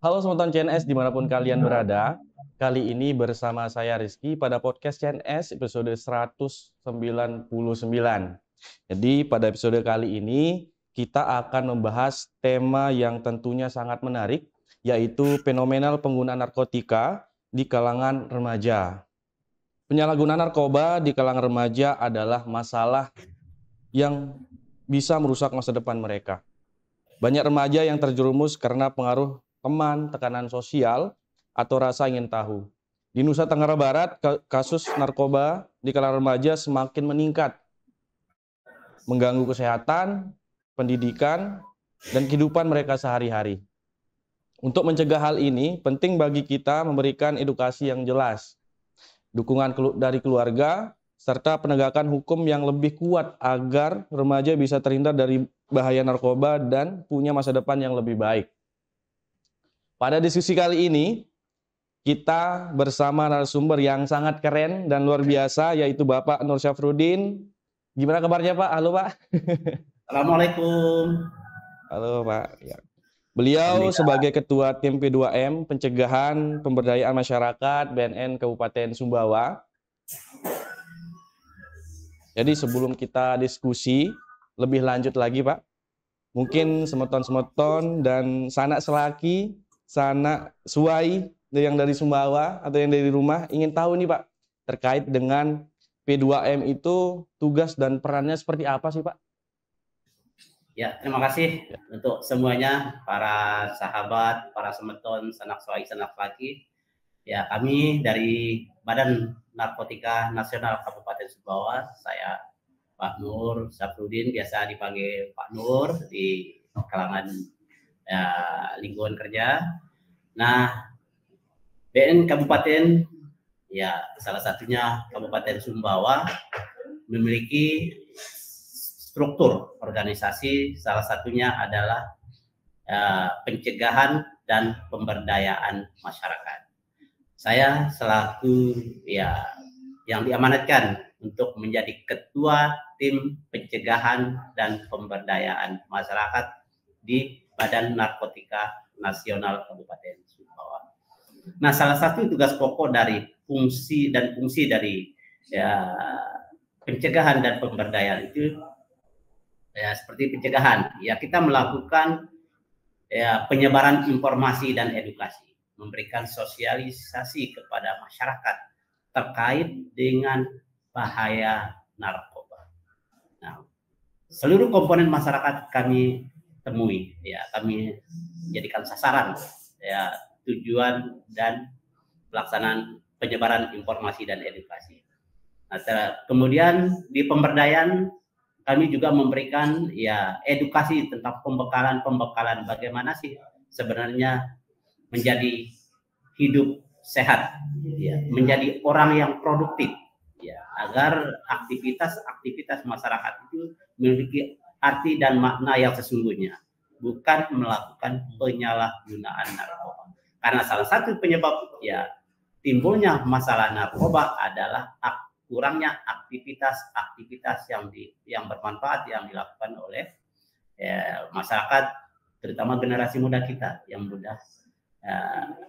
Halo Sobat CNS dimanapun kalian berada. Kali ini bersama saya Rizky pada podcast CNS episode 199. Jadi pada episode kali ini kita akan membahas tema yang tentunya sangat menarik, yaitu fenomenal penggunaan narkotika di kalangan remaja. Penyalahgunaan narkoba di kalangan remaja adalah masalah yang bisa merusak masa depan mereka. Banyak remaja yang terjerumus karena pengaruh teman, tekanan sosial, atau rasa ingin tahu. Di Nusa Tenggara Barat, kasus narkoba di kalangan remaja semakin meningkat, mengganggu kesehatan, pendidikan, dan kehidupan mereka sehari-hari. Untuk mencegah hal ini, penting bagi kita memberikan edukasi yang jelas, dukungan dari keluarga, serta penegakan hukum yang lebih kuat agar remaja bisa terhindar dari bahaya narkoba dan punya masa depan yang lebih baik. Pada diskusi kali ini, kita bersama narasumber yang sangat keren dan luar biasa, yaitu Bapak Nur Syafruddin. Gimana kabarnya Pak? Halo Pak. Assalamualaikum. Halo Pak. Ya. Beliau sebagai Ketua Tim P2M Pencegahan Pemberdayaan Masyarakat BNN Kabupaten Sumbawa. Jadi sebelum kita diskusi lebih lanjut lagi Pak, mungkin semeton-semeton dan sanak selaki, sanak suai yang dari Sumbawa atau yang dari rumah ingin tahu nih Pak, terkait dengan P2M itu tugas dan perannya seperti apa sih Pak? Ya, terima kasih untuk semuanya, para sahabat, para semeton, sanak suai, sanak laki. Ya, kami dari Badan Narkotika Nasional Kabupaten Sumbawa, saya Pak Nur Syafruddin, biasa dipanggil Pak Nur di kalangan lingkungan kerja. Nah, BNN Kabupaten, ya salah satunya Kabupaten Sumbawa, memiliki struktur organisasi, salah satunya adalah pencegahan dan pemberdayaan masyarakat. Saya selaku yang diamanatkan untuk menjadi ketua tim pencegahan dan pemberdayaan masyarakat di Badan Narkotika Nasional Kabupaten Sumbawa. Nah, salah satu tugas pokok dari fungsi dari pencegahan dan pemberdayaan itu seperti pencegahan, ya kita melakukan penyebaran informasi dan edukasi, memberikan sosialisasi kepada masyarakat terkait dengan bahaya narkoba. Nah, seluruh komponen masyarakat kami temui, ya kami jadikan sasaran, ya tujuan dan pelaksanaan penyebaran informasi dan edukasi. Nah, kemudian di pemberdayaan kami juga memberikan edukasi tentang pembekalan bagaimana sih sebenarnya menjadi hidup sehat, ya, menjadi orang yang produktif, ya, agar aktivitas masyarakat itu memiliki arti dan makna yang sesungguhnya, bukan melakukan penyalahgunaan narkoba. Karena salah satu penyebab timbulnya masalah narkoba adalah kurangnya aktivitas yang bermanfaat yang dilakukan oleh masyarakat, terutama generasi muda kita yang mudah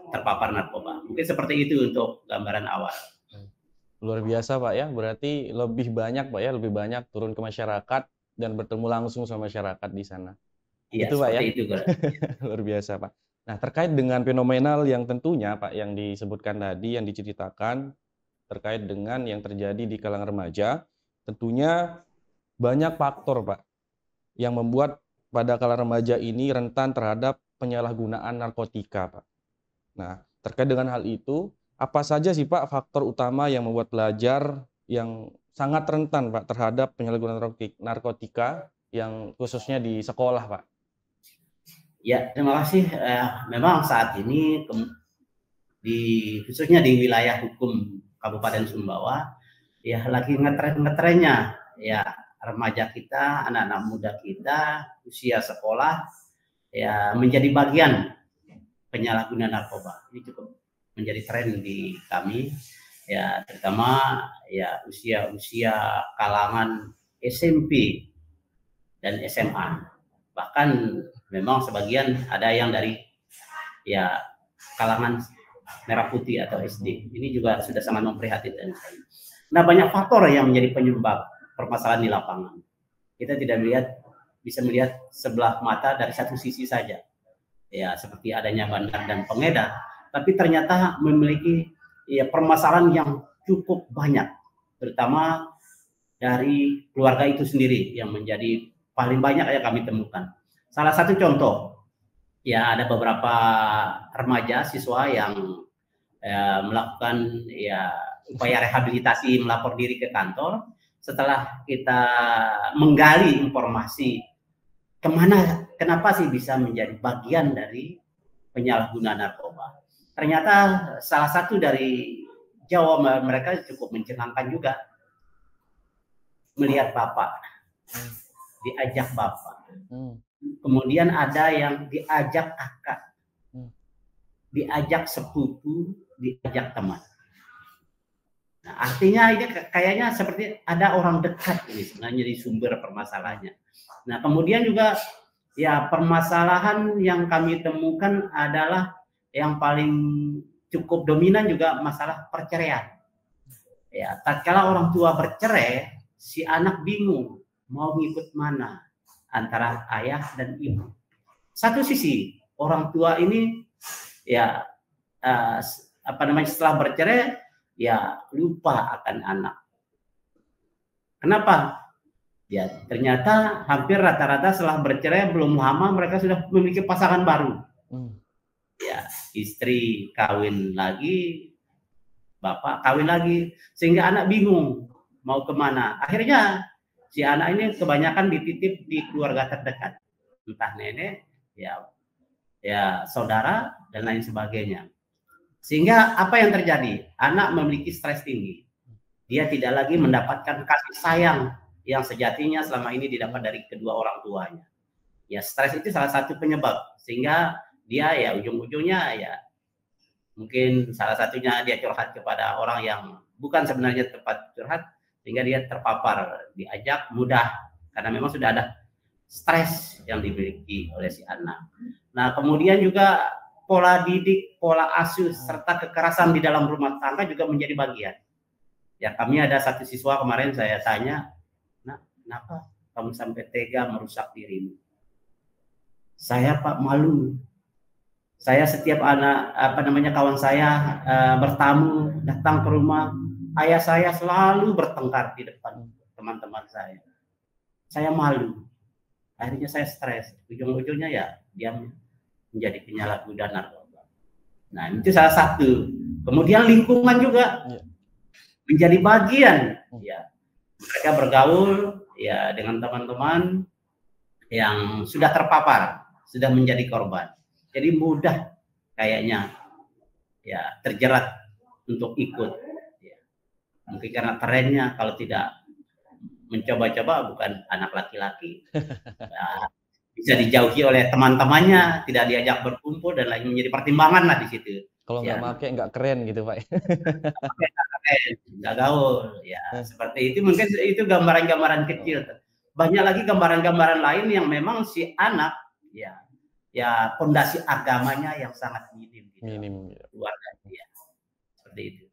terpapar narkoba. Mungkin seperti itu untuk gambaran awal. Luar biasa Pak ya, berarti lebih banyak Pak ya, lebih banyak turun ke masyarakat dan bertemu langsung sama masyarakat di sana. Iya, itu Pak ya. Itu, luar biasa Pak. Nah, terkait dengan fenomenal yang tentunya Pak yang disebutkan tadi, yang diceritakan terkait dengan yang terjadi di kalangan remaja, tentunya banyak faktor Pak yang membuat pada kalangan remaja ini rentan terhadap penyalahgunaan narkotika Pak. Nah, terkait dengan hal itu, apa saja sih Pak faktor utama yang membuat pelajar yang sangat rentan Pak terhadap penyalahgunaan narkotika yang khususnya di sekolah Pak? Ya, terima kasih. Memang saat ini khususnya di wilayah hukum Kabupaten Sumbawa, ya lagi ngetrennya ya remaja kita, anak-anak muda kita usia sekolah ya menjadi bagian penyalahgunaan narkoba. Ini cukup menjadi tren di kami, ya terutama ya usia kalangan SMP dan SMA. Bahkan memang sebagian ada yang dari ya kalangan merah putih atau SD. Ini juga sudah sangat memprihatinkan. Nah, banyak faktor yang menjadi penyebab permasalahan di lapangan. Kita tidak bisa melihat sebelah mata dari satu sisi saja. Ya, seperti adanya bandar dan pengedar, tapi ternyata memiliki ya permasalahan yang cukup banyak, terutama dari keluarga itu sendiri yang menjadi paling banyak yang kami temukan. Salah satu contoh, ya ada beberapa remaja siswa yang melakukan ya upaya rehabilitasi, melapor diri ke kantor. Setelah kita menggali informasi kenapa sih bisa menjadi bagian dari penyalahgunaan narkoba, ternyata salah satu dari jawaban mereka cukup mencengangkan juga. Melihat bapak, diajak bapak, kemudian ada yang diajak kakak, diajak sepupu, diajak teman. Nah, artinya ini kayaknya seperti ada orang dekat ini sebenarnya di sumber permasalahannya. Nah, kemudian juga ya permasalahan yang kami temukan adalah yang paling cukup dominan juga masalah perceraian. Ya, tatkala orang tua bercerai, si anak bingung mau ngikut mana antara ayah dan ibu. Satu sisi orang tua ini ya setelah bercerai ya lupa akan anak. Kenapa? Ya ternyata hampir rata-rata setelah bercerai belum lama mereka sudah memiliki pasangan baru. Ya, istri kawin lagi, bapak kawin lagi, sehingga anak bingung mau kemana. Akhirnya si anak ini kebanyakan dititip di keluarga terdekat, entah nenek, ya saudara dan lain sebagainya. Sehingga apa yang terjadi? Anak memiliki stres tinggi. Dia tidak lagi mendapatkan kasih sayang yang sejatinya selama ini didapat dari kedua orang tuanya. Ya stres itu salah satu penyebab, sehingga dia ya ujung-ujungnya ya mungkin salah satunya dia curhat kepada orang yang bukan sebenarnya tempat curhat, sehingga dia terpapar, diajak mudah karena memang sudah ada stres yang dimiliki oleh si anak. Nah, kemudian juga pola didik, pola asuh serta kekerasan di dalam rumah tangga juga menjadi bagian. Ya, kami ada satu siswa kemarin saya tanya, "Nah, kenapa kamu sampai tega merusak dirimu?" "Saya Pak malu. Saya setiap kawan saya bertamu datang ke rumah, ayah saya selalu bertengkar di depan teman-teman saya. Saya malu. Akhirnya saya stres. Ujung-ujungnya ya dia menjadi penyalahguna narkoba." Nah, itu salah satu. Kemudian lingkungan juga menjadi bagian. Ya, mereka bergaul ya dengan teman-teman yang sudah terpapar, sudah menjadi korban. Jadi mudah kayaknya ya terjerat untuk ikut. Ya. Mungkin karena trennya kalau tidak mencoba-coba bukan anak laki-laki. Ya, bisa dijauhi oleh teman-temannya, tidak diajak berkumpul dan lain, menjadi pertimbangan lah di situ. Kalau nggak pakai nggak keren gitu Pak. Nggak gaul. Ya seperti itu, mungkin itu gambaran-gambaran kecil. Banyak lagi gambaran-gambaran lain yang memang si anak ya fondasi agamanya yang sangat minim keluarga dia. Seperti itu.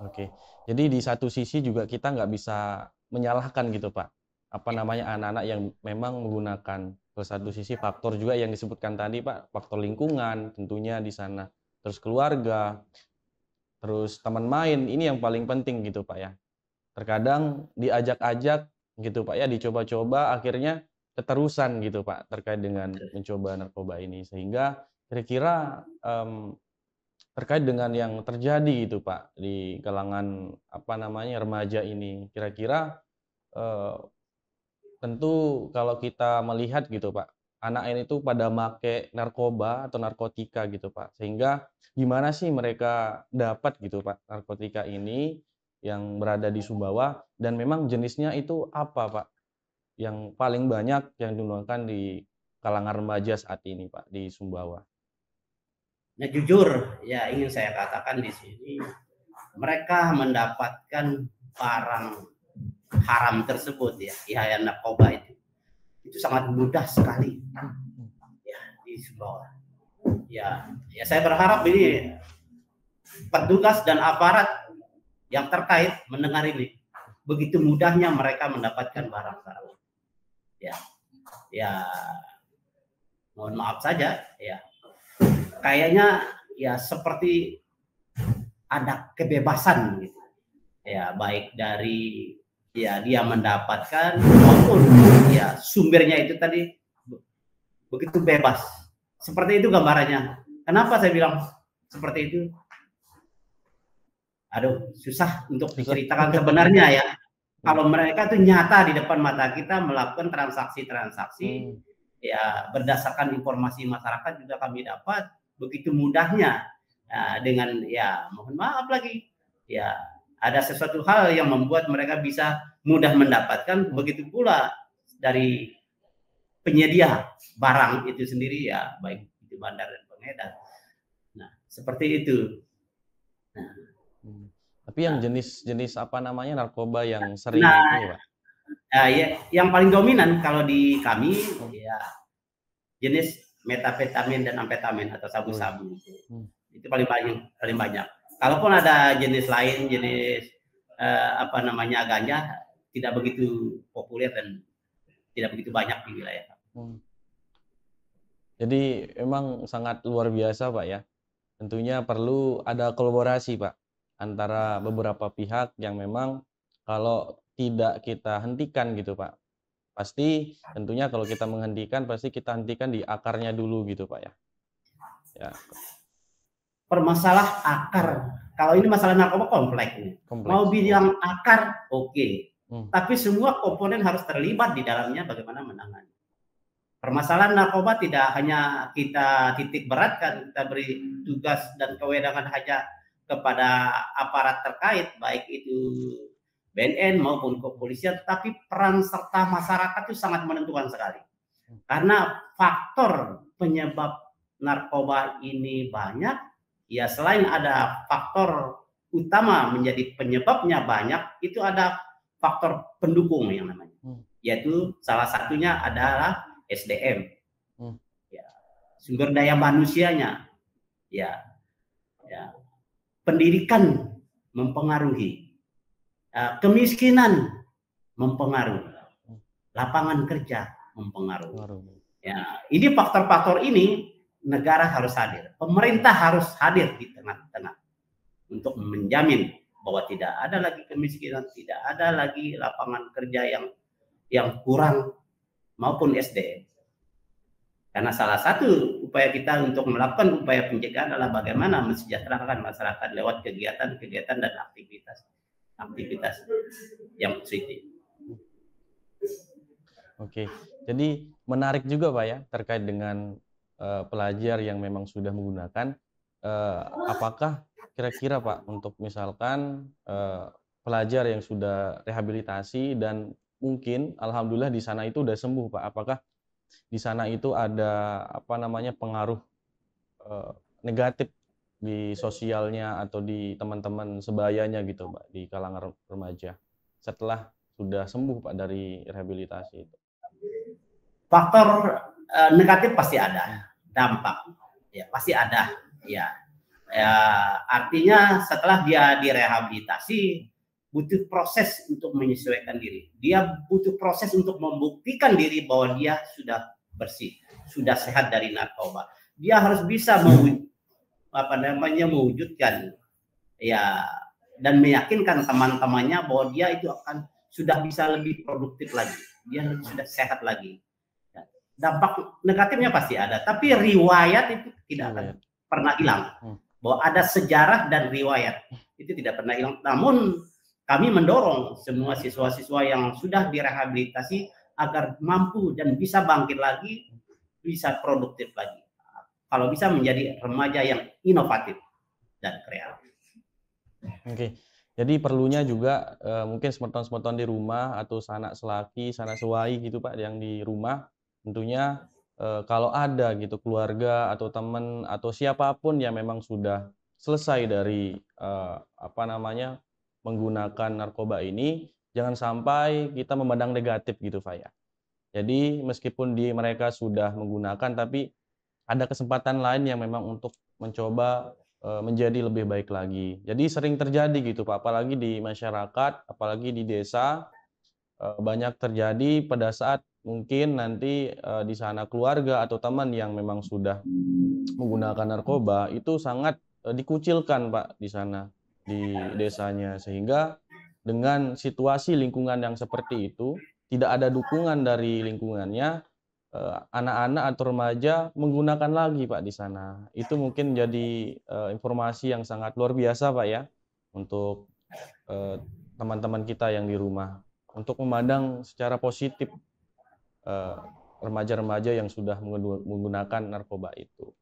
Oke, jadi di satu sisi juga kita nggak bisa menyalahkan gitu Pak, anak-anak yang memang menggunakan. Ke satu sisi faktor juga yang disebutkan tadi Pak, faktor lingkungan tentunya di sana, terus keluarga, terus teman main, ini yang paling penting gitu Pak ya. Terkadang diajak-ajak gitu Pak ya, dicoba-coba akhirnya keterusan gitu Pak terkait dengan mencoba narkoba ini, sehingga kira-kira terkait dengan yang terjadi gitu Pak di kalangan remaja ini, kira-kira tentu kalau kita melihat gitu Pak, anak ini tuh pada make narkoba atau narkotika gitu Pak, sehingga gimana sih mereka dapat gitu Pak narkotika ini yang berada di Sumbawa, dan memang jenisnya itu apa Pak yang paling banyak yang digunakan di kalangan remaja saat ini Pak di Sumbawa? Nah, jujur ya ingin saya katakan di sini, mereka mendapatkan barang haram tersebut ya narkoba itu sangat mudah sekali ya di Sumbawa. Ya saya berharap ini petugas dan aparat yang terkait mendengar ini. Begitu mudahnya mereka mendapatkan barang salah. Ya, ya mohon maaf saja, ya kayaknya ya seperti ada kebebasan gitu. Ya baik dari ya dia mendapatkan maupun ya sumbernya itu tadi begitu bebas. Seperti itu gambarannya. Kenapa saya bilang seperti itu? Aduh, susah untuk diceritakan sebenarnya ya. Kalau mereka itu nyata di depan mata kita melakukan transaksi-transaksi, ya berdasarkan informasi masyarakat juga kami dapat begitu mudahnya dengan ya mohon maaf lagi ya ada sesuatu hal yang membuat mereka bisa mudah mendapatkan, begitu pula dari penyedia barang itu sendiri ya baik itu bandar dan pengedar. Nah seperti itu. Nah, Tapi yang jenis apa namanya narkoba yang sering nah itu Pak? ya, yang paling dominan kalau di kami ya jenis metafetamin dan amfetamin atau sabu-sabu itu paling banyak. Kalaupun ada jenis lain, jenis apa namanya ganja tidak begitu populer dan tidak begitu banyak di wilayah. Jadi emang sangat luar biasa Pak ya. Tentunya perlu ada kolaborasi Pak antara beberapa pihak yang memang kalau tidak kita hentikan gitu Pak. Pasti tentunya kalau kita menghentikan pasti kita hentikan di akarnya dulu gitu Pak ya. Ya. Permasalah akar. Kalau ini masalah narkoba kompleks. Mau bilang akar oke. Tapi semua komponen harus terlibat di dalamnya bagaimana menangani. Permasalahan narkoba tidak hanya kita titik beratkan, kita beri tugas dan kewenangan hanya kepada aparat terkait, baik itu BNN maupun kepolisian, tapi peran serta masyarakat itu sangat menentukan sekali. Karena faktor penyebab narkoba ini banyak, ya selain ada faktor utama menjadi penyebabnya banyak, itu ada faktor pendukung yang namanya. Yaitu salah satunya adalah SDM, ya, sumber daya manusianya, ya, pendidikan mempengaruhi, kemiskinan mempengaruhi, lapangan kerja mempengaruhi. Ya, ini faktor-faktor ini negara harus hadir, pemerintah harus hadir di tengah-tengah untuk menjamin bahwa tidak ada lagi kemiskinan, tidak ada lagi lapangan kerja yang kurang maupun SDM. Karena salah satu upaya kita untuk melakukan upaya pencegahan adalah bagaimana mensejahterakan masyarakat lewat kegiatan-kegiatan dan aktivitas yang positif. Oke, jadi menarik juga Pak ya terkait dengan pelajar yang memang sudah menggunakan. Apakah kira-kira Pak untuk misalkan pelajar yang sudah rehabilitasi dan mungkin alhamdulillah di sana itu udah sembuh Pak, apakah di sana itu ada apa namanya pengaruh negatif di sosialnya atau di teman-teman sebayanya gitu Pak di kalangan remaja setelah sudah sembuh Pak dari rehabilitasi itu? Faktor negatif pasti ada, dampak ya pasti ada ya. Artinya setelah dia direhabilitasi butuh proses untuk menyesuaikan diri. Dia butuh proses untuk membuktikan diri bahwa dia sudah bersih, sudah sehat dari narkoba. Dia harus bisa mewujudkan ya dan meyakinkan teman-temannya bahwa dia itu akan sudah bisa lebih produktif lagi. Dia sudah sehat lagi. Dampak negatifnya pasti ada, tapi riwayat itu tidak akan pernah hilang. Bahwa ada sejarah dan riwayat itu tidak pernah hilang. Namun kami mendorong semua siswa-siswa yang sudah direhabilitasi agar mampu dan bisa bangkit lagi, bisa produktif lagi. Kalau bisa menjadi remaja yang inovatif dan kreatif. Oke, jadi perlunya juga mungkin semeton-semeton di rumah atau sanak selaki, sanak sewai gitu Pak yang di rumah. Tentunya kalau ada gitu keluarga atau teman atau siapapun yang memang sudah selesai dari apa namanya menggunakan narkoba ini, jangan sampai kita memandang negatif gitu Pak ya. Jadi meskipun mereka sudah menggunakan tapi ada kesempatan lain yang memang untuk mencoba menjadi lebih baik lagi. Jadi sering terjadi gitu Pak, apalagi di masyarakat, apalagi di desa, banyak terjadi pada saat mungkin nanti di sana keluarga atau teman yang memang sudah menggunakan narkoba itu sangat dikucilkan Pak di sana, di desanya. Sehingga dengan situasi lingkungan yang seperti itu, tidak ada dukungan dari lingkungannya, anak-anak atau remaja menggunakan lagi Pak di sana. Itu mungkin jadi informasi yang sangat luar biasa Pak ya, untuk teman-teman kita yang di rumah, untuk memandang secara positif eh, remaja-remaja yang sudah menggunakan narkoba itu.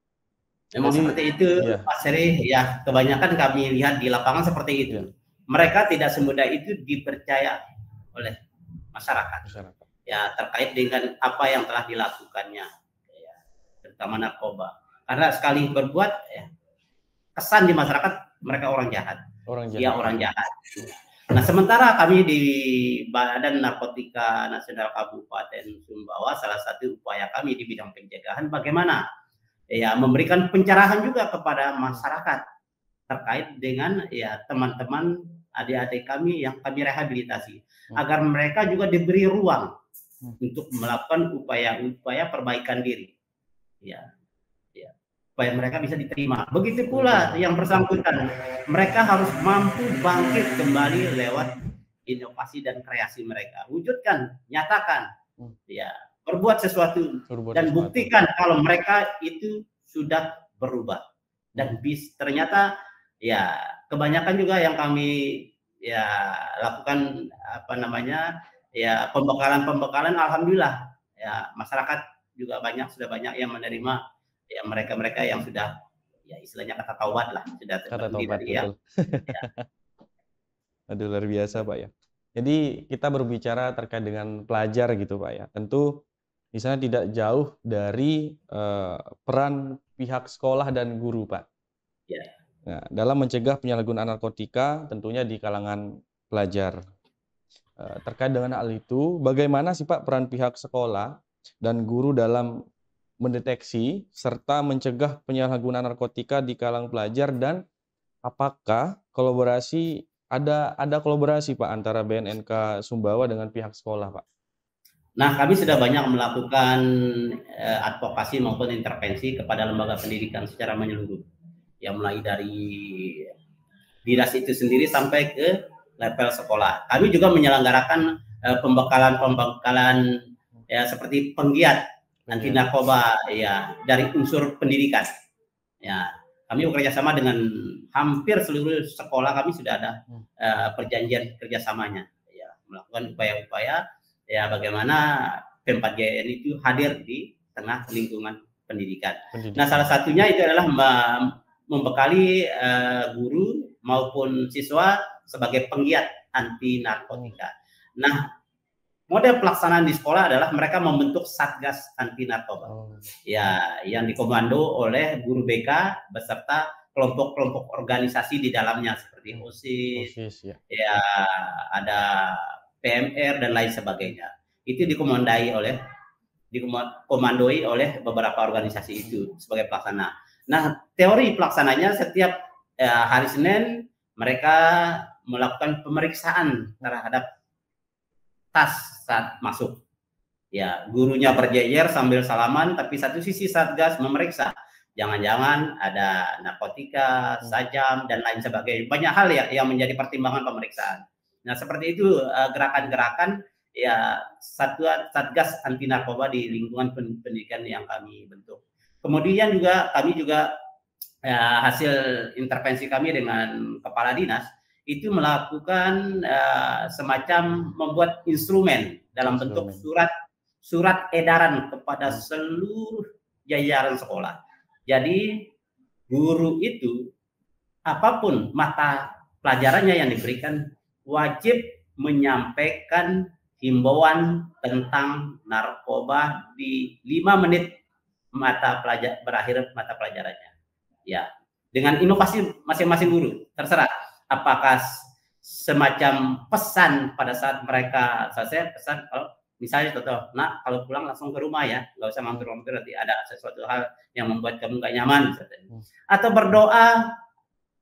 Memang Jadi, seperti itu, ya, Pak Seri. Ya, kebanyakan kami lihat di lapangan seperti itu. ya, Mereka tidak semudah itu dipercaya oleh masyarakat. masyarakat. Ya, terkait dengan apa yang telah dilakukannya, ya, terutama narkoba. Karena sekali berbuat, ya, kesan di masyarakat mereka orang jahat. Orang Dia jahat. orang jahat. Nah, sementara kami di Badan Narkotika Nasional Kabupaten Sumbawa, salah satu upaya kami di bidang pencegahan bagaimana ya memberikan pencerahan juga kepada masyarakat terkait dengan ya teman-teman adik-adik kami yang kami rehabilitasi agar mereka juga diberi ruang untuk melakukan upaya-upaya perbaikan diri. Ya, ya, supaya mereka bisa diterima. Begitu pula yang bersangkutan, mereka harus mampu bangkit kembali lewat inovasi dan kreasi mereka. Wujudkan, nyatakan, ya, berbuat sesuatu dan buktikan kalau mereka itu sudah berubah. Dan ternyata ya kebanyakan juga yang kami ya lakukan apa namanya ya pembekalan alhamdulillah ya masyarakat juga sudah banyak yang menerima ya mereka yang sudah ya istilahnya kata taubat lah, sudah Kata taubat, ya. betul. Aduh, luar biasa Pak ya. Jadi kita berbicara terkait dengan pelajar gitu Pak ya. Tentu di sana tidak jauh dari peran pihak sekolah dan guru Pak. Ya. Nah, dalam mencegah penyalahgunaan narkotika tentunya di kalangan pelajar. Terkait dengan hal itu, bagaimana sih Pak peran pihak sekolah dan guru dalam mendeteksi serta mencegah penyalahgunaan narkotika di kalangan pelajar, dan apakah ada kolaborasi Pak antara BNNK Sumbawa dengan pihak sekolah Pak? Nah, kami sudah banyak melakukan advokasi maupun intervensi kepada lembaga pendidikan secara menyeluruh. Ya mulai dari dinas itu sendiri sampai ke level sekolah. Kami juga menyelenggarakan pembekalan ya seperti penggiat anti narkoba ya dari unsur pendidikan. Ya, kami bekerja sama dengan hampir seluruh sekolah, kami sudah ada perjanjian kerjasamanya. Ya, melakukan upaya-upaya ya bagaimana P4GN itu hadir di tengah lingkungan pendidikan. Nah, salah satunya itu adalah membekali guru maupun siswa sebagai penggiat anti narkotika. Nah, model pelaksanaan di sekolah adalah mereka membentuk satgas anti narkoba. Ya, yang dikomando oleh guru BK beserta kelompok-kelompok organisasi di dalamnya seperti OSIS, ya ada PMR dan lain sebagainya. Itu dikomandoi oleh beberapa organisasi itu sebagai pelaksana. Nah, teori pelaksananya setiap hari Senin mereka melakukan pemeriksaan terhadap tas saat masuk. Ya, gurunya berjejer sambil salaman, tapi satu sisi satgas memeriksa. Jangan-jangan ada narkotika, sajam, dan lain sebagainya. Banyak hal ya yang menjadi pertimbangan pemeriksaan. Nah, seperti itu gerakan-gerakan ya satgas anti narkoba di lingkungan pendidikan yang kami bentuk. Kemudian juga kami hasil intervensi kami dengan kepala dinas itu melakukan semacam membuat instrumen dalam bentuk surat edaran kepada seluruh jajaran sekolah. Jadi guru itu apapun mata pelajarannya yang diberikan wajib menyampaikan himbauan tentang narkoba di 5 menit berakhir mata pelajarannya. Ya, dengan inovasi masing-masing guru, terserah apakah semacam pesan pada saat mereka selesai pesan, kalau Misalnya contoh, nak kalau pulang langsung ke rumah ya, nggak usah mampir-mampir nanti ada sesuatu hal yang membuat kamu nggak nyaman. Atau berdoa,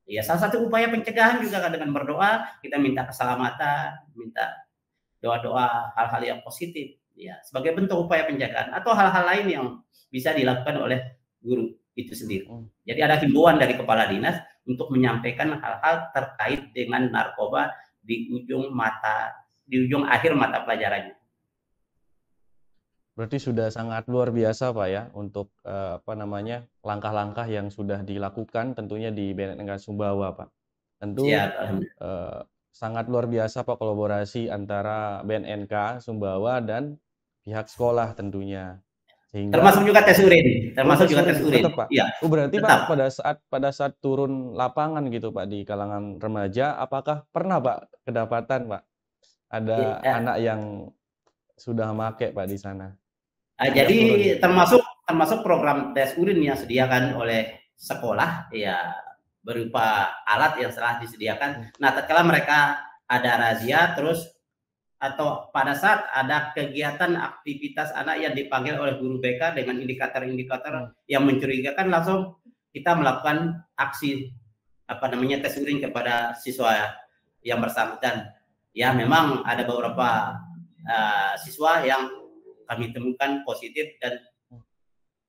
ya salah satu upaya pencegahan juga kan, dengan berdoa kita minta keselamatan, minta doa-doa hal-hal yang positif, ya sebagai bentuk upaya pencegahan. Atau hal-hal lain yang bisa dilakukan oleh guru itu sendiri. Jadi ada himbauan dari kepala dinas untuk menyampaikan hal-hal terkait dengan narkoba di ujung akhir mata pelajarannya. Berarti sudah sangat luar biasa Pak ya untuk langkah-langkah yang sudah dilakukan tentunya di BNNK Sumbawa Pak. Tentu sangat luar biasa Pak kolaborasi antara BNNK Sumbawa dan pihak sekolah tentunya. Sehingga termasuk juga tes urin, tetap, Pak. Iya. Berarti tetap. Pak pada saat turun lapangan gitu Pak di kalangan remaja, apakah pernah Pak kedapatan Pak ada anak yang sudah make Pak di sana? Jadi termasuk program tes urin yang disediakan oleh sekolah ya berupa alat yang telah disediakan. Nah, tatkala mereka ada razia terus atau pada saat ada kegiatan aktivitas anak yang dipanggil oleh guru BK dengan indikator-indikator yang mencurigakan, langsung kita melakukan aksi tes urin kepada siswa yang bersangkutan. Ya memang ada beberapa siswa yang kami temukan positif dan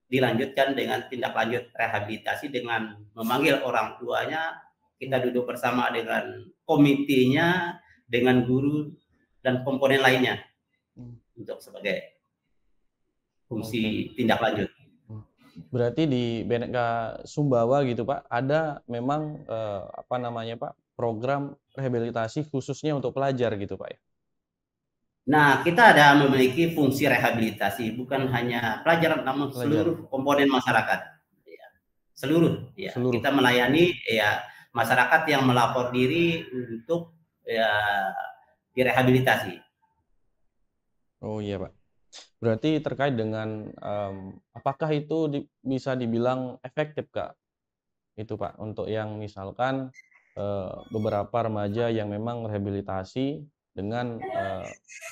dilanjutkan dengan tindak lanjut rehabilitasi dengan memanggil orang tuanya, kita duduk bersama dengan komitinya, dengan guru dan komponen lainnya untuk sebagai fungsi tindak lanjut. Berarti di BNNK Sumbawa gitu Pak, ada memang Pak program rehabilitasi khususnya untuk pelajar gitu Pak ya? Nah, kita ada memiliki fungsi rehabilitasi, bukan hanya pelajar, namun seluruh komponen masyarakat. Ya. Seluruh. Kita melayani masyarakat yang melapor diri untuk direhabilitasi. Oh iya Pak. Berarti terkait dengan apakah itu bisa dibilang efektif Kak? Itu Pak, untuk yang misalkan beberapa remaja yang memang rehabilitasi dengan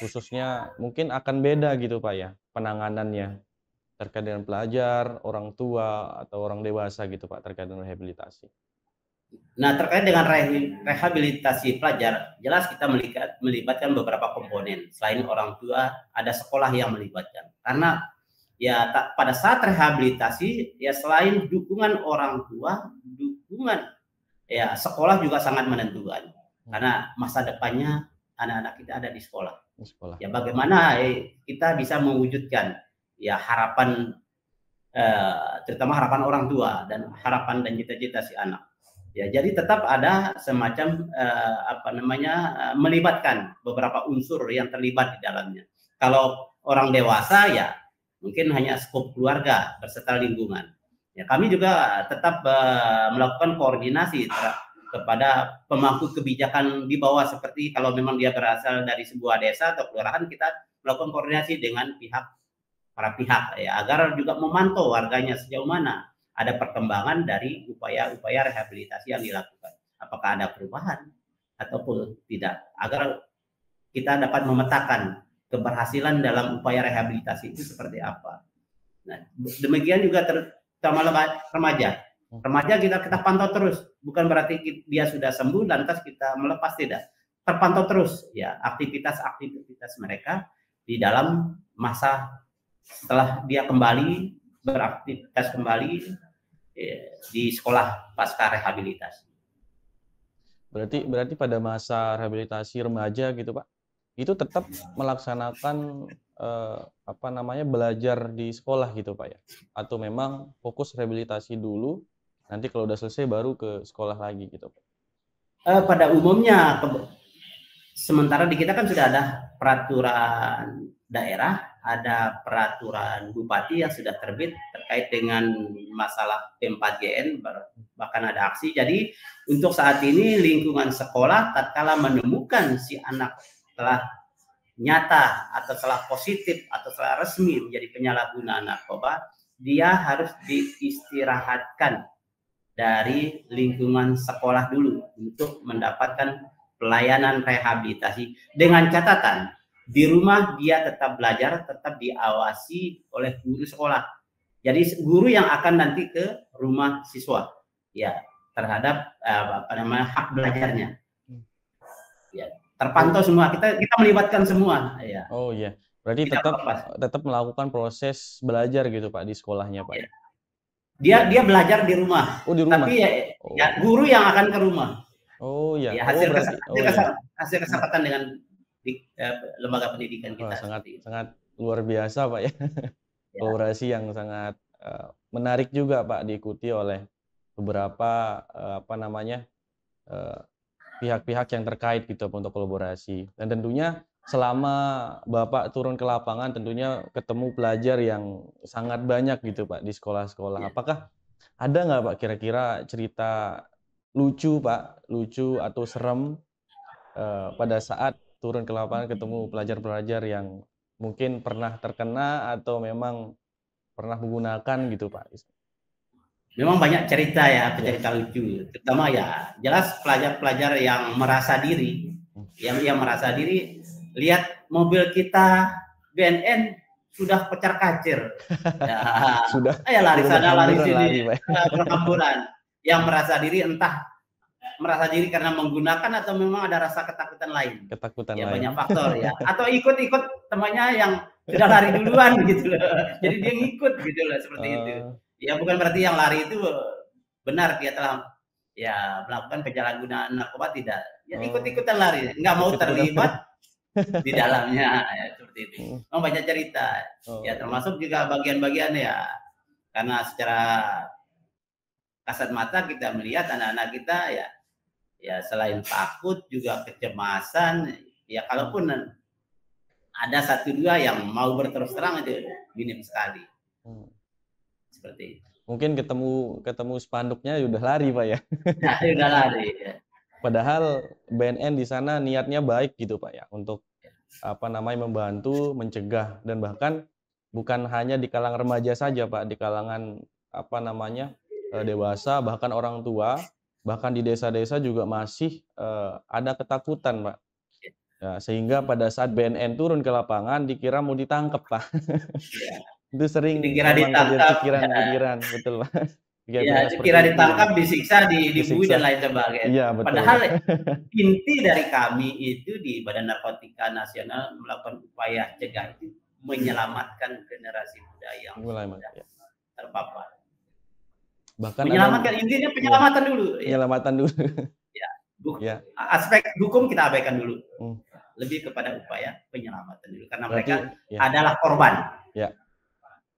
khususnya mungkin akan beda gitu Pak ya penanganannya terkait dengan pelajar, orang tua atau orang dewasa gitu Pak terkait dengan rehabilitasi. Nah, terkait dengan rehabilitasi pelajar, jelas kita melibatkan beberapa komponen. Selain orang tua, ada sekolah yang melibatkan. Karena ya pada saat rehabilitasi ya selain dukungan orang tua, dukungan ya sekolah juga sangat menentukan. Karena masa depannya anak-anak kita ada di sekolah. Ya bagaimana kita bisa mewujudkan ya harapan terutama harapan orang tua dan harapan dan cita-cita si anak. Ya, jadi tetap ada semacam melibatkan beberapa unsur yang terlibat di dalamnya. Kalau orang dewasa ya mungkin hanya skop keluarga beserta lingkungan. Ya, kami juga tetap melakukan koordinasi kepada pemangku kebijakan di bawah, seperti kalau memang dia berasal dari sebuah desa atau kelurahan, kita melakukan koordinasi dengan para pihak ya agar juga memantau warganya sejauh mana ada perkembangan dari upaya-upaya rehabilitasi yang dilakukan. Apakah ada perubahan ataupun tidak, agar kita dapat memetakan keberhasilan dalam upaya rehabilitasi itu seperti apa. Nah, demikian juga terutama remaja. Remaja kita pantau terus, bukan berarti dia sudah sembuh lantas kita melepas, tidak. Terpantau terus ya aktivitas mereka di dalam masa setelah dia kembali beraktivitas kembali di sekolah pasca rehabilitasi. Berarti pada masa rehabilitasi remaja gitu Pak, itu tetap melaksanakan belajar di sekolah gitu Pak ya? Atau memang fokus rehabilitasi dulu, nanti kalau udah selesai baru ke sekolah lagi gitu Pak? Pada umumnya, sementara di kita kan sudah ada peraturan daerah, ada peraturan bupati yang sudah terbit terkait dengan masalah P4GN, bahkan ada aksi. Jadi untuk saat ini lingkungan sekolah tatkala menemukan si anak telah nyata atau telah positif atau telah resmi menjadi penyalahguna narkoba, dia harus diistirahatkan dari lingkungan sekolah dulu untuk mendapatkan pelayanan rehabilitasi, dengan catatan di rumah dia tetap belajar, tetap diawasi oleh guru sekolah. Jadi guru yang akan nanti ke rumah siswa, ya, terhadap hak belajarnya. Ya, terpantau semua. Kita melibatkan semua. Ya. Oh iya, berarti tetap melakukan proses belajar gitu Pak di sekolahnya Pak. Ya. Dia belajar di rumah. Oh di rumah. Tapi ya guru yang akan ke rumah. Oh iya. Ya, hasil kesepakatan dengan lembaga pendidikan kita. Sangat luar biasa Pak ya. Kolaborasi yang sangat menarik juga Pak diikuti oleh beberapa pihak-pihak yang terkait gitu untuk kolaborasi. Dan tentunya selama Bapak turun ke lapangan tentunya ketemu pelajar yang sangat banyak gitu Pak di sekolah-sekolah. Apakah ada nggak Pak kira-kira cerita lucu Pak, lucu atau serem pada saat turun ke lapangan ketemu pelajar-pelajar yang mungkin pernah terkena atau memang pernah menggunakan gitu Pak? Memang banyak cerita ya, cerita lucu. Terutama ya jelas pelajar-pelajar yang merasa diri, yang merasa diri, lihat mobil kita BNN sudah pecar kacir. Ya, sudah lari sana lari sini, berhamburan. Yang merasa diri entah merasa diri karena menggunakan atau memang ada rasa ketakutan lain. Ketakutan ya, lain. Banyak faktor ya. Atau ikut temannya yang sudah lari duluan gitu loh. Jadi dia ngikut gitu loh seperti itu. Ya bukan berarti yang lari itu benar dia telah ya melakukan penyalahgunaan narkoba, tidak. Ya ikut-ikutan lari, nggak mau terlibat di dalamnya ya, seperti itu. Banyak cerita. Ya termasuk juga bagian-bagian ya karena secara kasat mata kita melihat anak-anak kita ya selain takut juga kecemasan. Ya kalaupun ada 1-2 yang mau berterus terang itu minim sekali. Seperti itu. Mungkin ketemu spanduknya udah lari Pak ya. Nah, udah lari. Ya. Padahal BNN di sana niatnya baik gitu Pak ya untuk membantu, mencegah, dan bahkan bukan hanya di kalangan remaja saja Pak, di kalangan dewasa, bahkan orang tua, bahkan di desa-desa juga masih ada ketakutan Pak. Ya, sehingga pada saat BNN turun ke lapangan dikira mau ditangkap Pak. Ya. Itu sering dikira ditangkap, pikiran, betul Pak. Ya, dikira ditangkap, disiksa, dibui dan lain sebagainya. Iya, betul. Padahal inti dari kami itu di Badan Narkotika Nasional melakukan upaya cegah itu menyelamatkan generasi muda yang terpapar. Bahkan menyelamatkan intinya penyelamatan dulu. Penyelamatan dulu. Ya. Aspek hukum kita abaikan dulu. Lebih kepada upaya penyelamatan dulu karena mereka adalah korban. Ya.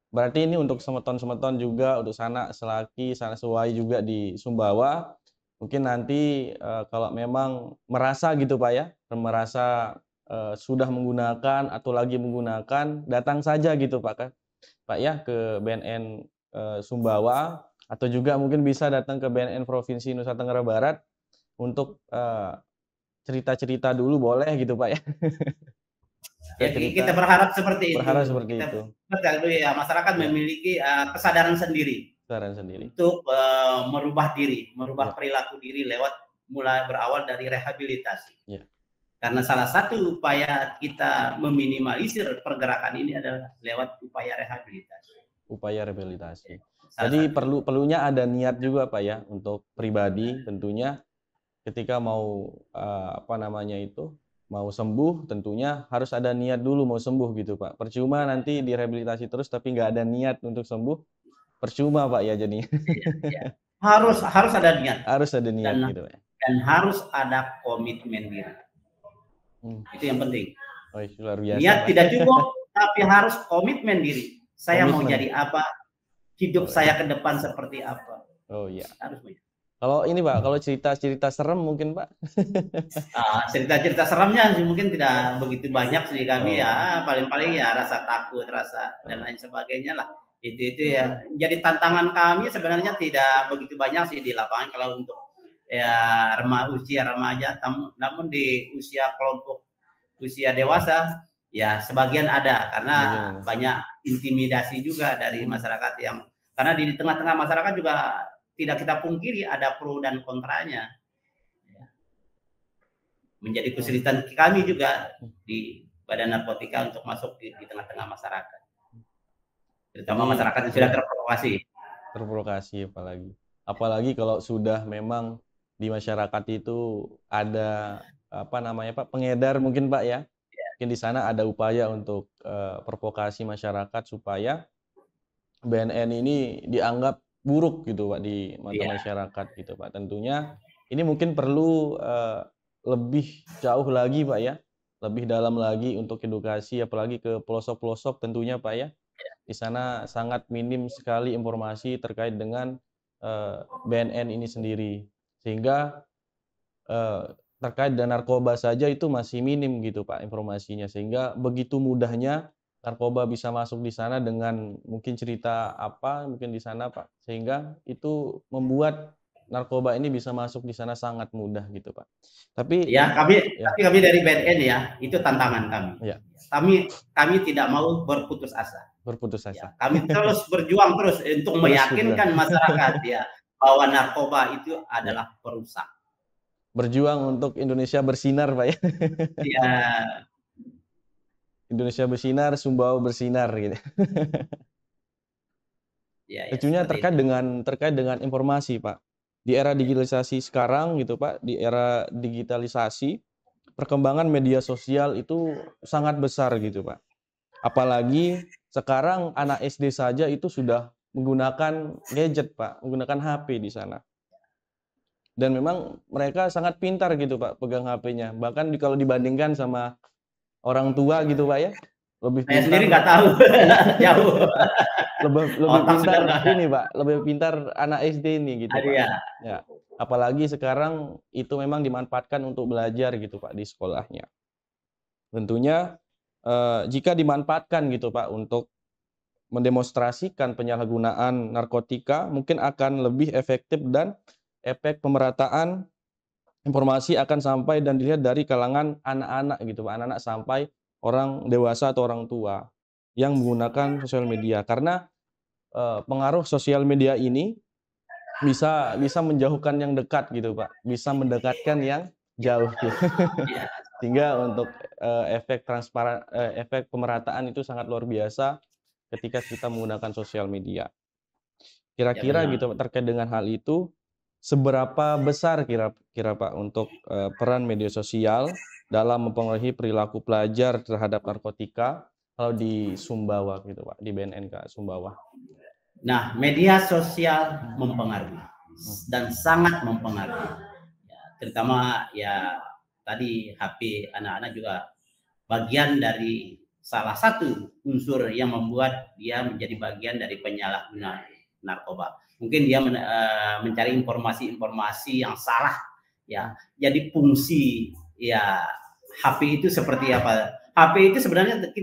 Berarti ini untuk semeton-semeton juga, untuk sanak selaki, sanak suwai juga di Sumbawa. Mungkin nanti kalau memang merasa gitu Pak ya, merasa sudah menggunakan atau lagi menggunakan, datang saja gitu Pak ya ke BNN Sumbawa, atau juga mungkin bisa datang ke BNN Provinsi Nusa Tenggara Barat untuk cerita-cerita dulu boleh gitu Pak ya. Ya, kita berharap seperti itu. Ya, masyarakat memiliki kesadaran sendiri untuk merubah diri, merubah perilaku diri mulai berawal dari rehabilitasi. Ya. Karena salah satu upaya kita meminimalisir pergerakan ini adalah lewat upaya rehabilitasi. Jadi perlunya ada niat juga Pak ya untuk pribadi tentunya ketika mau mau sembuh tentunya harus ada niat dulu mau sembuh gitu Pak. Percuma nanti direhabilitasi terus tapi nggak ada niat untuk sembuh, percuma Pak ya jadi. Ya. Harus ada niat. Harus ada niat gitu Pak. Dan harus ada komitmen diri. Itu yang penting. Oh, luar biasa. Niat Pak. Tidak cukup tapi harus komitmen diri. Saya mau jadi apa? Hidup saya ke depan seperti apa? Oh iya. Harus punya. Kalau ini Pak, kalau cerita-cerita serem mungkin Pak? Cerita-cerita seremnya mungkin tidak begitu banyak sih kami ya, paling-paling ya rasa takut, rasa dan lain sebagainya lah. Itu ya. Jadi tantangan kami sebenarnya tidak begitu banyak sih di lapangan kalau untuk ya usia remaja, namun di kelompok usia dewasa ya sebagian ada karena banyak intimidasi juga dari masyarakat yang karena di tengah-tengah masyarakat juga tidak kita pungkiri ada pro dan kontranya. Menjadi kesulitan kami juga di badan narkotika untuk masuk di tengah-tengah masyarakat, terutama Jadi masyarakat yang sudah terprovokasi. terprovokasi apalagi kalau sudah memang di masyarakat itu ada apa namanya Pak, pengedar mungkin Pak ya. Mungkin di sana ada upaya untuk provokasi masyarakat supaya BNN ini dianggap buruk gitu Pak di mata Iya, masyarakat gitu Pak. Tentunya ini mungkin perlu lebih jauh lagi Pak ya, lebih dalam lagi untuk edukasi apalagi ke pelosok-pelosok tentunya Pak ya. Di sana sangat minim sekali informasi terkait dengan BNN ini sendiri. Sehingga terkait dengan narkoba saja itu masih minim gitu Pak informasinya. Sehingga begitu mudahnya narkoba bisa masuk di sana dengan mungkin cerita apa mungkin di sana Pak. Sehingga itu membuat narkoba ini bisa masuk di sana sangat mudah gitu Pak. Tapi ya ya, kami dari BNN ya, itu tantangan kami. ya Kami tidak mau berputus asa. berputus Ya, asa. kami terus berjuang terus untuk meyakinkan masyarakat ya bahwa narkoba itu adalah perusak. Berjuang untuk Indonesia bersinar Pak ya. Ya, Indonesia bersinar, Sumbawa bersinar gitu. ya Tentunya seperti itu. terkait dengan informasi, Pak. Di era digitalisasi sekarang gitu, Pak, di era digitalisasi, perkembangan media sosial itu sangat besar gitu, Pak. Apalagi sekarang anak SD saja itu sudah menggunakan gadget, Pak, menggunakan HP di sana. Dan memang mereka sangat pintar gitu, Pak, pegang HP-nya. Bahkan kalau dibandingkan sama orang tua gitu, Pak ya, lebih Saya sendiri pintar. nggak tahu jauh. lebih Otak sudah pintar nggak ini Pak, lebih pintar anak SD ini gitu ada Pak. ya. Ya, apalagi sekarang itu memang dimanfaatkan untuk belajar gitu Pak di sekolahnya. Tentunya jika dimanfaatkan gitu Pak untuk mendemonstrasikan penyalahgunaan narkotika mungkin akan lebih efektif dan efek pemerataan informasi akan sampai dan dilihat dari kalangan anak-anak gitu Pak, anak-anak sampai orang dewasa atau orang tua yang menggunakan sosial media. Karena pengaruh sosial media ini bisa menjauhkan yang dekat gitu Pak, bisa mendekatkan yang jauh gitu. Ya, Sehingga untuk efek pemerataan itu sangat luar biasa ketika kita menggunakan sosial media. ya Kira-kira benar. gitu terkait dengan hal itu, seberapa besar kira-kira Pak untuk peran media sosial dalam mempengaruhi perilaku pelajar terhadap narkotika kalau di Sumbawa gitu Pak, di BNNK Sumbawa? Nah, media sosial mempengaruhi dan sangat mempengaruhi. Ya, terutama ya tadi HP anak-anak juga bagian dari salah satu unsur yang membuat dia menjadi bagian dari penyalahguna narkoba. Mungkin dia mencari informasi-informasi yang salah ya. Jadi fungsi ya HP itu seperti apa? HP itu sebenarnya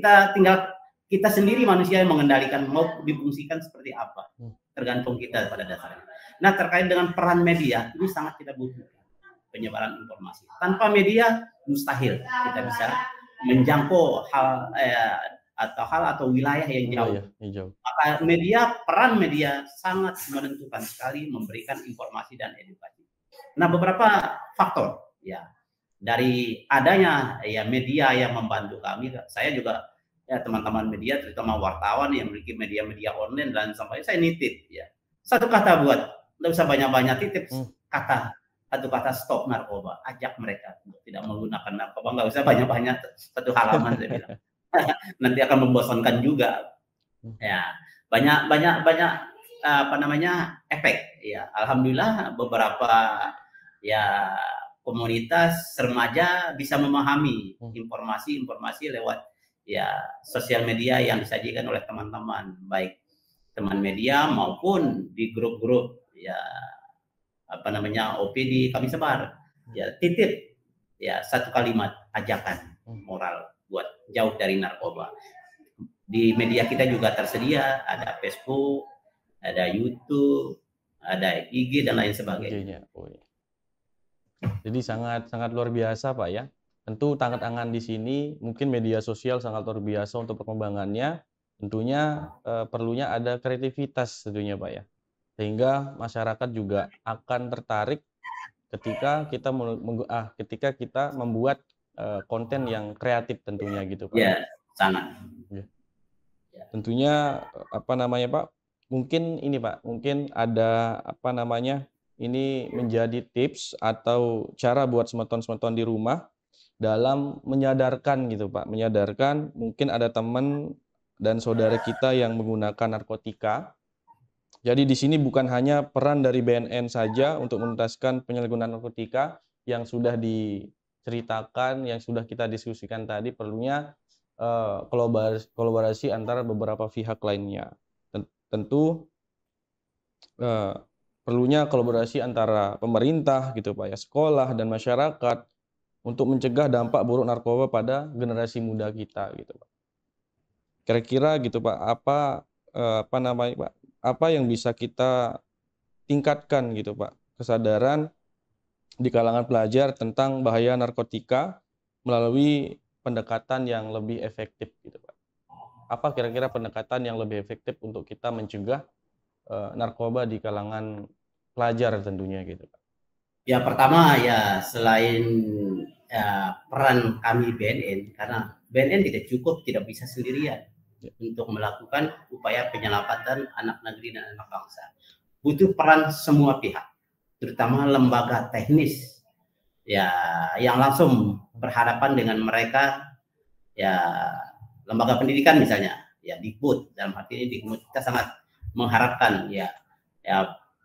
kita sendiri manusia yang mengendalikan mau difungsikan seperti apa. Tergantung kita pada dasarnya. Nah, terkait dengan peran media ini sangat kita butuhkan penyebaran informasi. Tanpa media mustahil kita bisa menjangkau hal atau wilayah yang jauh. Maka peran media sangat menentukan sekali memberikan informasi dan edukasi. Nah, beberapa faktor ya dari adanya ya media yang membantu kami, saya juga ya teman-teman media terutama wartawan yang memiliki media-media online dan sampai saya nitip ya. Satu kata buat, nggak usah banyak-banyak titip satu kata stop narkoba, ajak mereka untuk tidak menggunakan narkoba, nggak usah banyak-banyak satu halaman saya bilang. Nanti akan membosankan juga. Ya, banyak apa namanya efek. Ya, alhamdulillah beberapa ya komunitas remaja bisa memahami informasi-informasi lewat ya sosial media yang disajikan oleh teman-teman, baik teman media maupun di grup-grup ya apa namanya OPD kami sebar ya titip ya satu kalimat ajakan moral buat jauh dari narkoba. Di media kita juga tersedia ada Facebook, ada YouTube, ada IG dan lain sebagainya. Jadi sangat luar biasa Pak ya. Tentu tangan di sini mungkin media sosial sangat luar biasa untuk perkembangannya. Tentunya perlunya ada kreativitas tentunya Pak ya. Sehingga masyarakat juga akan tertarik ketika kita membuat konten yang kreatif tentunya gitu Pak. Ya, sangat. Ya. Tentunya apa namanya Pak? Mungkin ini Pak, mungkin ada apa namanya? Ini menjadi tips atau cara buat semeton-semeton di rumah dalam menyadarkan gitu Pak, menyadarkan mungkin ada teman dan saudara kita yang menggunakan narkotika. Jadi di sini bukan hanya peran dari BNN saja untuk menuntaskan penyalahgunaan narkotika yang sudah diceritakan, yang sudah kita diskusikan tadi, perlunya kolaborasi antara beberapa pihak lainnya. Tentu perlunya kolaborasi antara pemerintah gitu Pak ya, sekolah dan masyarakat untuk mencegah dampak buruk narkoba pada generasi muda kita gitu Pak. Kira-kira gitu Pak, apa namanya Pak, apa yang bisa kita tingkatkan gitu Pak, kesadaran di kalangan pelajar tentang bahaya narkotika melalui pendekatan yang lebih efektif gitu Pak. Apa kira-kira pendekatan yang lebih efektif untuk kita mencegah narkoba di kalangan pelajar tentunya gitu Pak? Ya pertama ya selain peran kami BNN, karena BNN tidak cukup, tidak bisa sendirian untuk melakukan upaya penyelamatan anak negeri dan anak bangsa. Butuh peran semua pihak, terutama lembaga teknis ya yang langsung berhadapan dengan mereka, ya lembaga pendidikan misalnya, ya Dikbud, dalam arti ini Dikbud kita sangat mengharapkan ya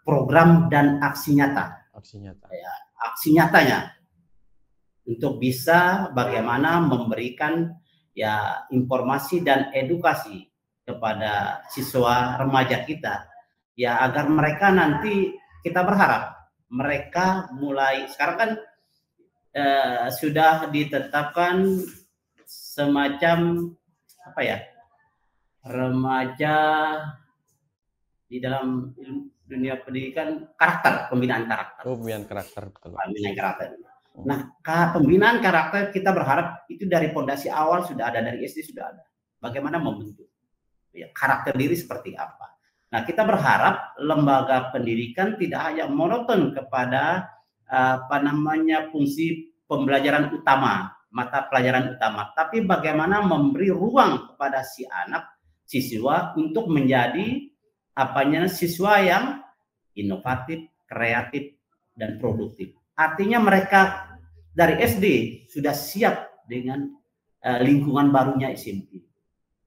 program dan aksi nyata. Ya, aksi nyatanya untuk bisa bagaimana memberikan ya informasi dan edukasi kepada siswa remaja kita ya agar mereka nanti, kita berharap mereka mulai sekarang kan sudah ditetapkan semacam apa ya, remaja di dalam dunia pendidikan, pembinaan karakter. Oh, pembinaan karakter, betul. Pembinaan karakter. Nah, pembinaan karakter kita berharap itu dari fondasi awal sudah ada, dari SD sudah ada. Bagaimana membentuk ya, karakter diri seperti apa. Nah, kita berharap lembaga pendidikan tidak hanya monoton kepada fungsi pembelajaran utama, mata pelajaran utama, tapi bagaimana memberi ruang kepada si anak, siswa untuk menjadi siswa yang inovatif, kreatif, dan produktif. Artinya mereka dari SD sudah siap dengan lingkungan barunya SMP.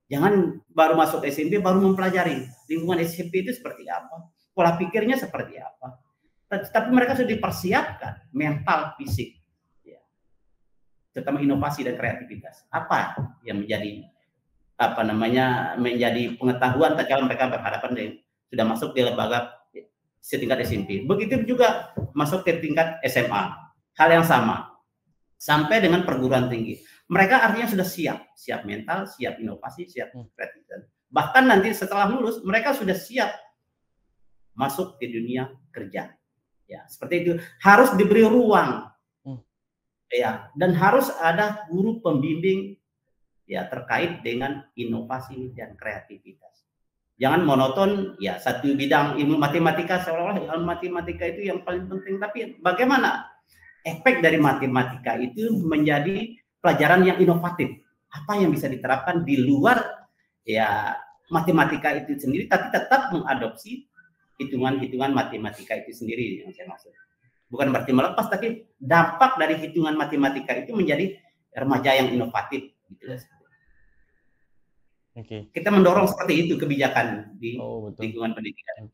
Jangan baru masuk SMP baru mempelajari lingkungan SMP itu seperti apa, pola pikirnya seperti apa. Tapi mereka sudah dipersiapkan mental, fisik, ya. Terutama inovasi dan kreativitas. Apa yang menjadi menjadi pengetahuan tatkala mereka berhadapan dengan sudah masuk di lembaga setingkat SMP. Begitu juga masuk ke tingkat SMA. Hal yang sama. Sampai dengan perguruan tinggi. Mereka artinya sudah siap mental, siap inovasi, siap kreativitas. Bahkan nanti setelah lulus mereka sudah siap masuk ke dunia kerja. Ya, seperti itu. Harus diberi ruang. Ya, dan harus ada guru pembimbing ya terkait dengan inovasi dan kreativitas. Jangan monoton ya satu bidang ilmu matematika, seolah-olah ilmu matematika itu yang paling penting, tapi bagaimana efek dari matematika itu menjadi pelajaran yang inovatif, apa yang bisa diterapkan di luar ya matematika itu sendiri, tapi tetap mengadopsi hitungan-hitungan matematika itu sendiri yang saya maksud. Bukan berarti melepas, tapi dampak dari hitungan matematika itu menjadi remaja yang inovatif gitu. Kita mendorong seperti itu kebijakan di lingkungan pendidikan.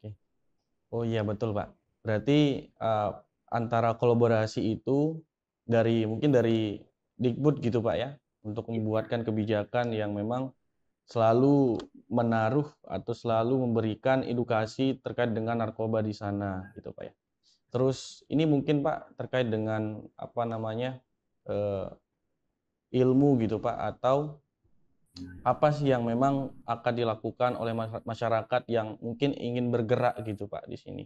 Oh iya betul Pak. Berarti antara kolaborasi itu mungkin dari Dikbud gitu Pak ya, untuk membuatkan kebijakan yang memang selalu menaruh atau selalu memberikan edukasi terkait dengan narkoba di sana gitu Pak ya. Terus ini mungkin Pak terkait dengan ilmu gitu Pak, atau apa sih yang memang akan dilakukan oleh masyarakat yang mungkin ingin bergerak gitu Pak di sini?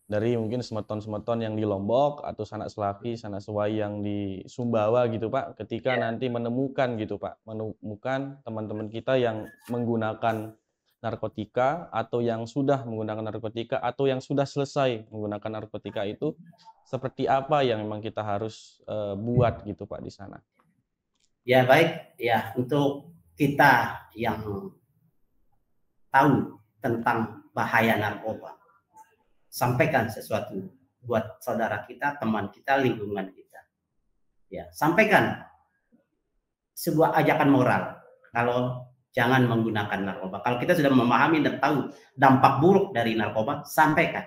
Dari mungkin semeton-semeton yang di Lombok atau sanak selaki, sanak sewai yang di Sumbawa gitu Pak, ketika nanti menemukan gitu Pak, menemukan teman-teman kita yang menggunakan narkotika atau yang sudah menggunakan narkotika atau yang sudah selesai menggunakan narkotika, itu seperti apa yang memang kita harus buat gitu Pak di sana? Ya baik, ya untuk kita yang tahu tentang bahaya narkoba, sampaikan sesuatu buat saudara kita, teman kita, lingkungan kita. Ya, sampaikan sebuah ajakan moral kalau jangan menggunakan narkoba. Kalau kita sudah memahami dan tahu dampak buruk dari narkoba, sampaikan.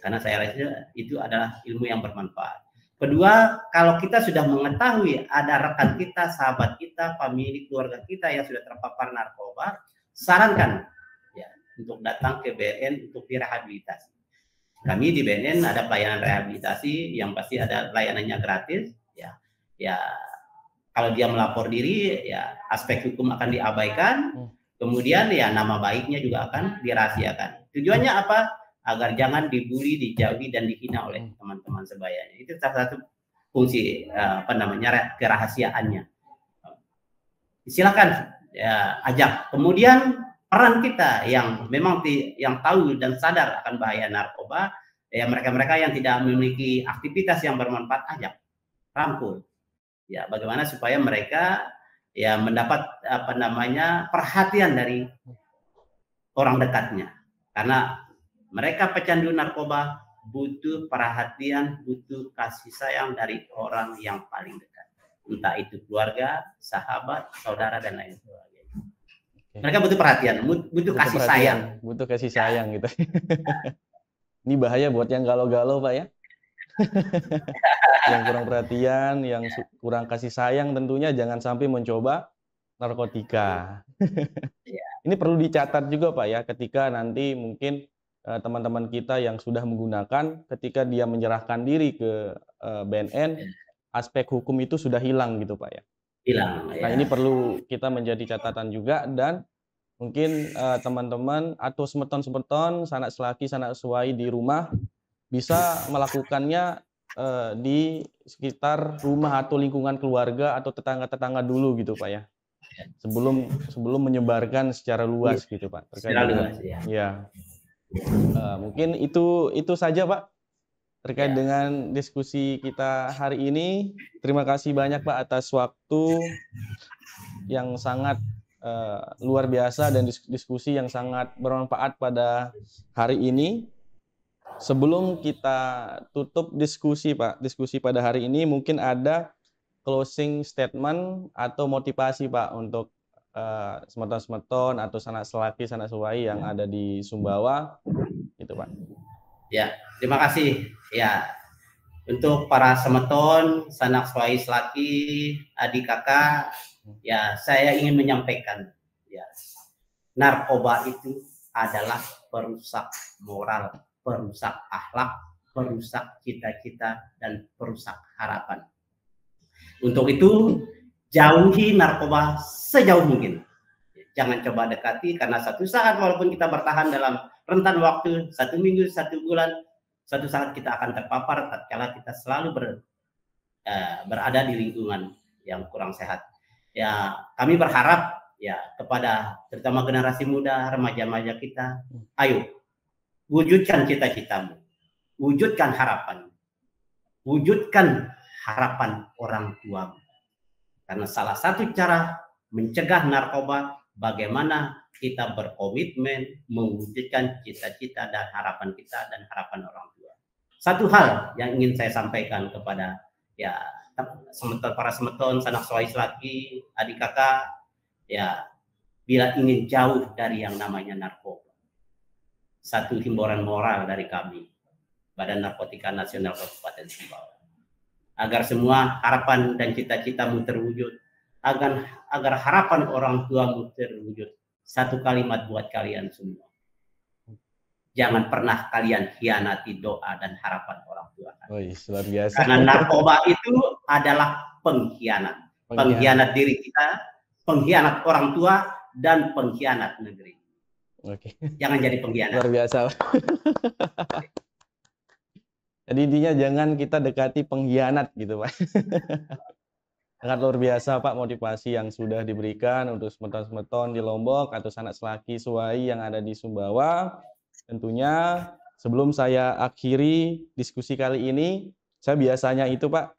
Karena saya rasa itu adalah ilmu yang bermanfaat. Kedua, kalau kita sudah mengetahui ada rekan kita, sahabat kita, famili, keluarga kita yang sudah terpapar narkoba, sarankan ya untuk datang ke BNN untuk direhabilitasi. Kami di BNN ada pelayanan rehabilitasi yang pasti ada layanannya gratis. Ya kalau dia melapor diri, ya aspek hukum akan diabaikan. Kemudian ya nama baiknya juga akan dirahasiakan. Tujuannya apa? Agar jangan dibully, dijauhi dan dihina oleh teman-teman sebayanya. Itu salah satu fungsi kerahasiaannya. Silakan ya, ajak. Kemudian peran kita yang memang yang tahu dan sadar akan bahaya narkoba, ya mereka-mereka yang tidak memiliki aktivitas yang bermanfaat, ajak, rangkul. Ya bagaimana supaya mereka ya mendapat perhatian dari orang dekatnya. Karena mereka pecandu narkoba butuh perhatian, butuh kasih sayang dari orang yang paling dekat. Entah itu keluarga, sahabat, saudara, dan lain sebagainya. Mereka butuh perhatian, butuh kasih sayang. Butuh kasih sayang gitu. Ini bahaya buat yang galau-galau, Pak ya. Yang kurang perhatian, yang kurang kasih sayang tentunya jangan sampai mencoba narkotika. Ini perlu dicatat juga Pak ya, ketika nanti mungkin teman-teman kita yang sudah menggunakan, ketika dia menyerahkan diri ke BNN, aspek hukum itu sudah hilang gitu Pak ya. Hilang. Nah ini perlu kita menjadi catatan juga, dan mungkin teman-teman atau semeton-semeton, sanak selaki, sanak suai di rumah bisa melakukannya di sekitar rumah atau lingkungan keluarga atau tetangga-tetangga dulu gitu Pak ya. Sebelum menyebarkan secara luas gitu Pak. Secara luas ya. Mungkin itu saja Pak terkait dengan diskusi kita hari ini. Terima kasih banyak Pak atas waktu yang sangat luar biasa dan diskusi yang sangat bermanfaat pada hari ini. Sebelum kita tutup diskusi Pak, diskusi pada hari ini, mungkin ada closing statement atau motivasi Pak untuk semeton-semeton atau sanak selaki, sanak suai yang ada di Sumbawa, gitu Pak. Ya, terima kasih. Ya, untuk para semeton, sanak suai selaki, adik kakak, ya saya ingin menyampaikan, ya narkoba itu adalah perusak moral, perusak akhlak, perusak cita-cita, dan perusak harapan. Untuk itu, jauhi narkoba sejauh mungkin. Jangan coba dekati, karena satu saat walaupun kita bertahan dalam rentan waktu 1 minggu, 1 bulan, satu saat kita akan terpapar tatkala kita selalu berada di lingkungan yang kurang sehat. Ya, kami berharap ya kepada terutama generasi muda, remaja-remaja kita, ayo wujudkan cita-citamu, wujudkan harapan, wujudkan harapan orang tuamu. Karena salah satu cara mencegah narkoba, bagaimana kita berkomitmen mewujudkan cita-cita dan harapan kita dan harapan orang tua. Satu hal yang ingin saya sampaikan kepada ya para semeton, sanak suai selaki, adik kakak, ya bila ingin jauh dari yang namanya narkoba, satu himbauan moral dari kami, Badan Narkotika Nasional Kabupaten Sumbawa, agar semua harapan dan cita-citamu terwujud, agar harapan orang tuamu terwujud. Satu kalimat buat kalian semua, jangan pernah kalian khianati doa dan harapan orang tua. Luar biasa. Karena narkoba itu adalah pengkhianat. Pengkhianat diri kita, pengkhianat orang tua, dan pengkhianat negeri. Oke. Jangan jadi pengkhianat. Luar biasa. Jadi intinya jangan kita dekati pengkhianat gitu Pak. Sangat luar biasa Pak motivasi yang sudah diberikan untuk semeton-semeton di Lombok atau sanak selaki suai yang ada di Sumbawa. Tentunya sebelum saya akhiri diskusi kali ini, saya biasanya itu Pak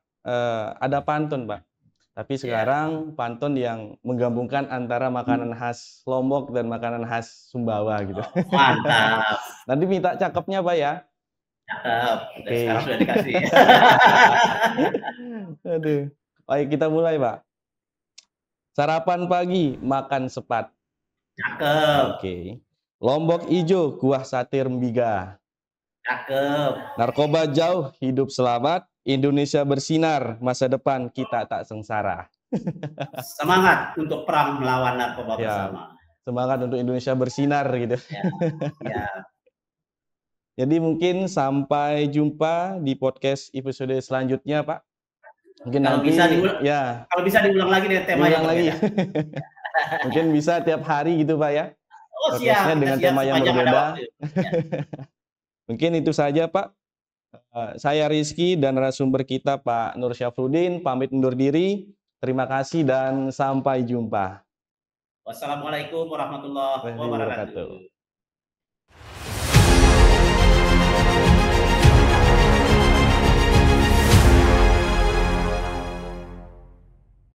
ada pantun Pak. Tapi sekarang Panton yang menggabungkan antara makanan khas Lombok dan makanan khas Sumbawa gitu. Mantap. Nanti minta cakepnya Pak ya. Cakep. Oke. Sekarang sudah dikasih. Aduh. Baik, kita mulai Pak. Sarapan pagi, makan sepat. Cakep. Oke. Lombok ijo, kuah sate rembiga. Cakep. Narkoba jauh, hidup selamat. Indonesia bersinar, masa depan kita tak sengsara. Semangat untuk perang melawan narkoba Ya. bersama. Semangat untuk Indonesia bersinar gitu. Ya. Jadi mungkin sampai jumpa di podcast episode selanjutnya, Pak. Mungkin Kalau nanti bisa diulang, ya kalau bisa diulang lagi deh tema yang diulang lagi. berbeda. Mungkin bisa tiap hari gitu, Pak ya. Oh, Podcastnya siap. dengan Siap tema yang sepanjang ada berbeda. waktu. Ya. Mungkin itu saja, Pak. Saya Rizky dan narasumber kita Pak Nur Syafruddin pamit undur diri. Terima kasih dan sampai jumpa. Wassalamualaikum warahmatullahi wabarakatuh.